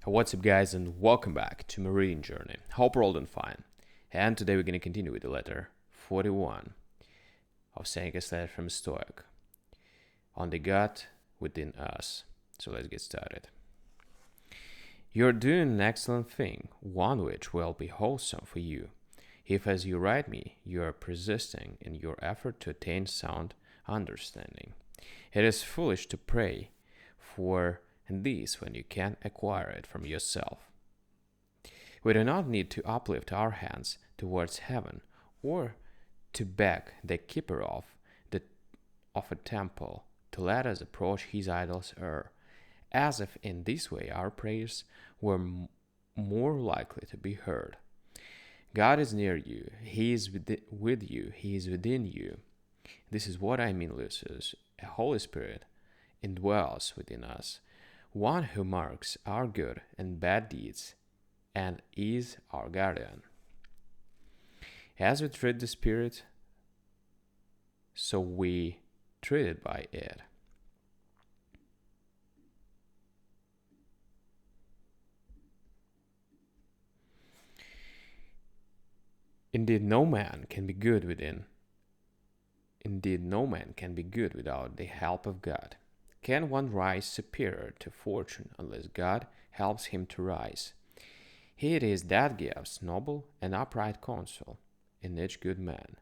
What's up, guys, and welcome back to my reading journey. Hope you're all doing fine. And today we're going to continue with the letter 41 of Seneca's letter from Stoic on the God within us. So let's get started. You're doing an excellent thing, one which will be wholesome for you, if, as you write me, you are persisting in your effort to attain sound understanding. It is foolish to pray for this when you can acquire it from yourself. We do not need to uplift our hands towards heaven or to beg the keeper of a temple to let us approach his idol's ear, as if in this way our prayers were more likely to be heard. God is near you, he is with you, he is within you. This is what I mean, Lucius. A Holy Spirit indwells within us, one who marks our good and bad deeds and is our guardian. As we treat the Spirit, so we treated by it. Indeed, no man can be good without the help of God. Can one rise superior to fortune unless God helps him to rise? He it is that gives noble and upright counsel in each good man.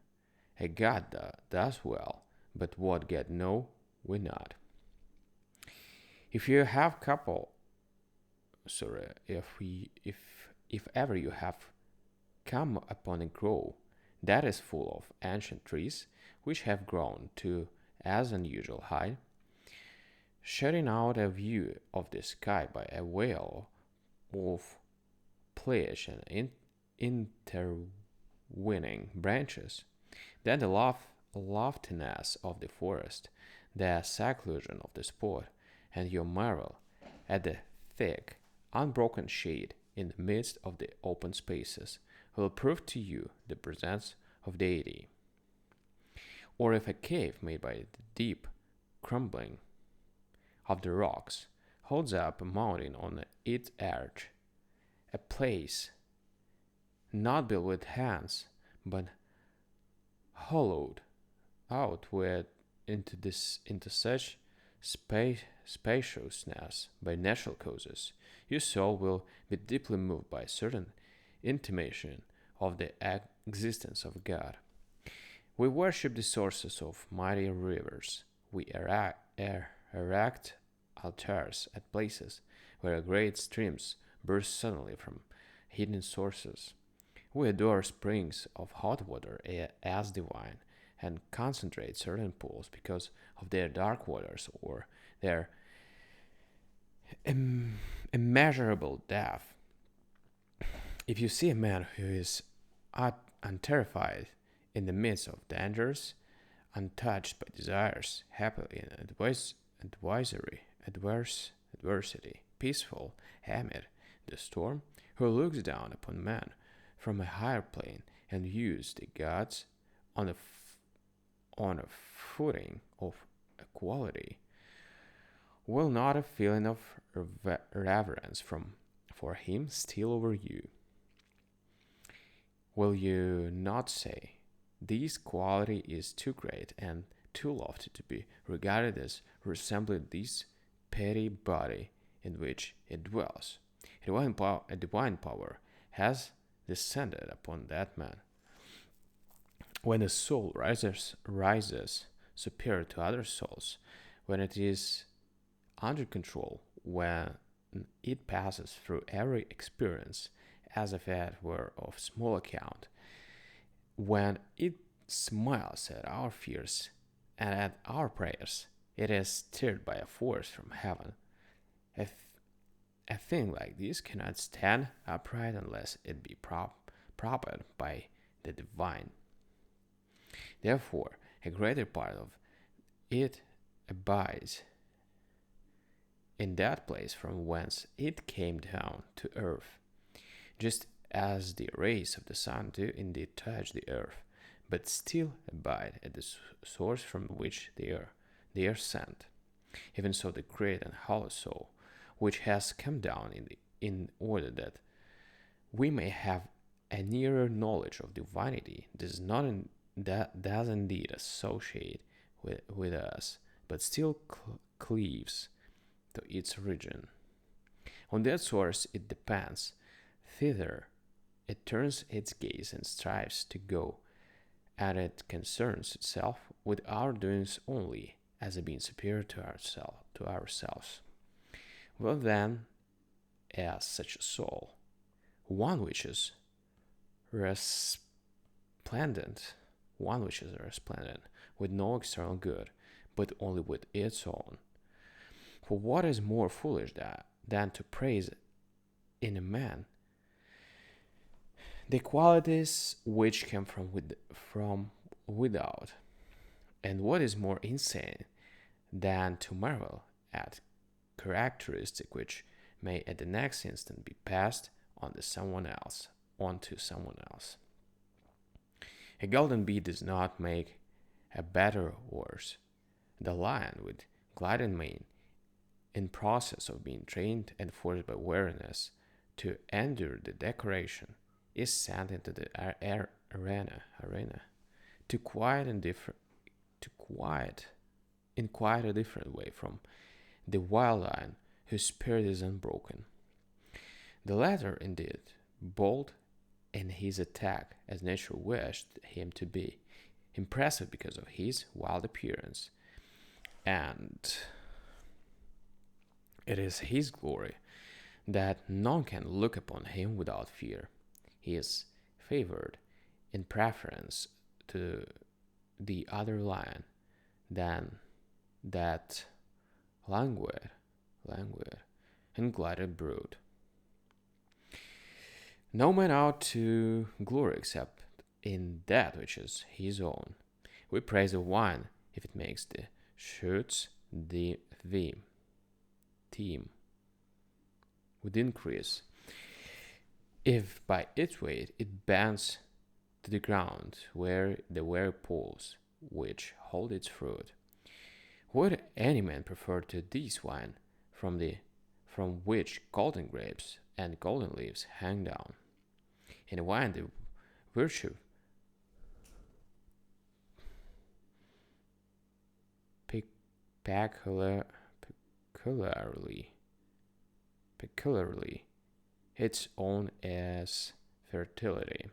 A God does well, but what God know we not. If you have if ever you have come upon a grove that is full of ancient trees, which have grown to as unusual height, shutting out a view of the sky by a veil of foliage and intertwining branches, then the loftiness of the forest, the seclusion of the spot, and your marvel at the thick, unbroken shade in the midst of the open spaces will prove to you the presence of deity. Or if a cave made by the deep crumbling of the rocks holds up a mountain on its edge, a place not built with hands, but hollowed out into such spaciousness by natural causes, your soul will be deeply moved by certain intimation of the existence of God. We worship the sources of mighty rivers. We erect altars at places where great streams burst suddenly from hidden sources. We adore springs of hot water as divine and concentrate certain pools because of their dark waters or their immeasurable depth. If you see a man who is unterrified in the midst of dangers, untouched by desires, happily in adversity, peaceful amid the storm, who looks down upon man from a higher plane and views the gods on a footing of equality, will not a feeling of reverence for him steal over you? Will you not say, this quality is too great and too lofty to be regarded as resembling this petty body in which it dwells? A divine power has descended upon that man. When the soul rises superior to other souls, when it is under control, when it passes through every experience as if it were of small account, when it smiles at our fears and at our prayers, it is stirred by a force from heaven. A thing like this cannot stand upright unless it be propped by the divine. Therefore, a greater part of it abides in that place from whence it came down to earth, just as the rays of the sun do indeed touch the earth, but still abide at the source from which they are sent. Even so, the great and hollow soul, which has come down in order that we may have a nearer knowledge of divinity that does indeed associate with us, but still cleaves to its origin. On that source it depends. Thither it turns its gaze and strives to go, and it concerns itself with our doings only as a being superior to ourselves. Well then, as such a soul, one which is resplendent, with no external good, but only with its own. For what is more foolish than to praise in a man the qualities which come from without? And what is more insane than to marvel at characteristic which may at the next instant be passed onto someone else? A golden bee does not make a better horse. The lion with gliding mane, in process of being trained and forced by weariness to endure the decoration, is sent into the arena to quiet in quite a different way from the wild lion whose spirit is unbroken. The latter, indeed, bold in his attack as nature wished him to be, impressive because of his wild appearance, and it is his glory that none can look upon him without fear. He is favored in preference to the other lion than that languid and glided brood. No man ought to glory except in that which is his own. We praise the wine if it makes the shoots the theme with increase, if by its weight it bends to the ground where the very poles which hold its fruit. Would any man prefer to this wine from which golden grapes and golden leaves hang down? In wine the virtue peculiarly its own as fertility.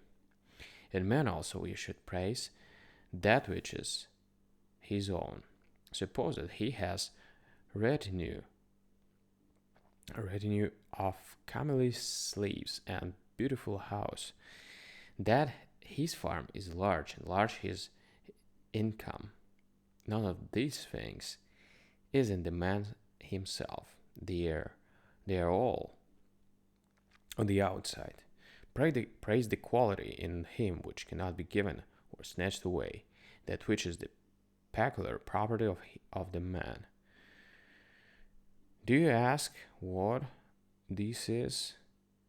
In man also we should praise that which is his own. Suppose that he has a retinue of comely slaves and beautiful house, that his farm is large and large his income. None of these things is in the man himself. They are all on the outside. Praise the quality in him which cannot be given or snatched away, that which is the peculiar property of the man. Do you ask what this is?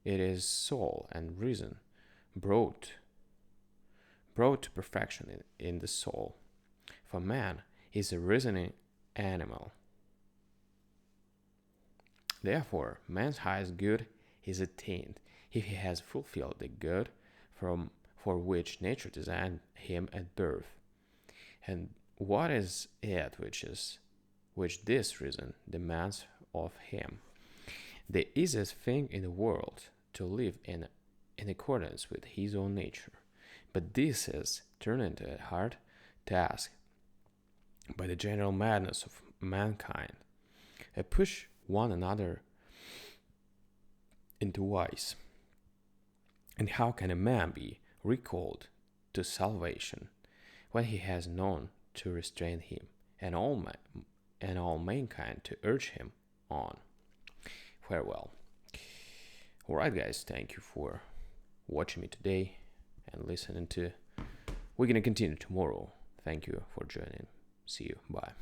It is soul and reason brought to perfection in the soul. For man is a reasoning animal. Therefore, man's highest good is attained if he has fulfilled the good for which nature designed him at birth. And what is it which this reason demands of him? The easiest thing in the world to live in accordance with his own nature. But this is turned into a hard task by the general madness of mankind. They push one another into vice. And how can a man be recalled to salvation when he has none to restrain him, and all mankind to urge him on? Farewell. Alright guys, thank you for watching me today and listening to. We're gonna continue tomorrow. Thank you for joining. See you. Bye.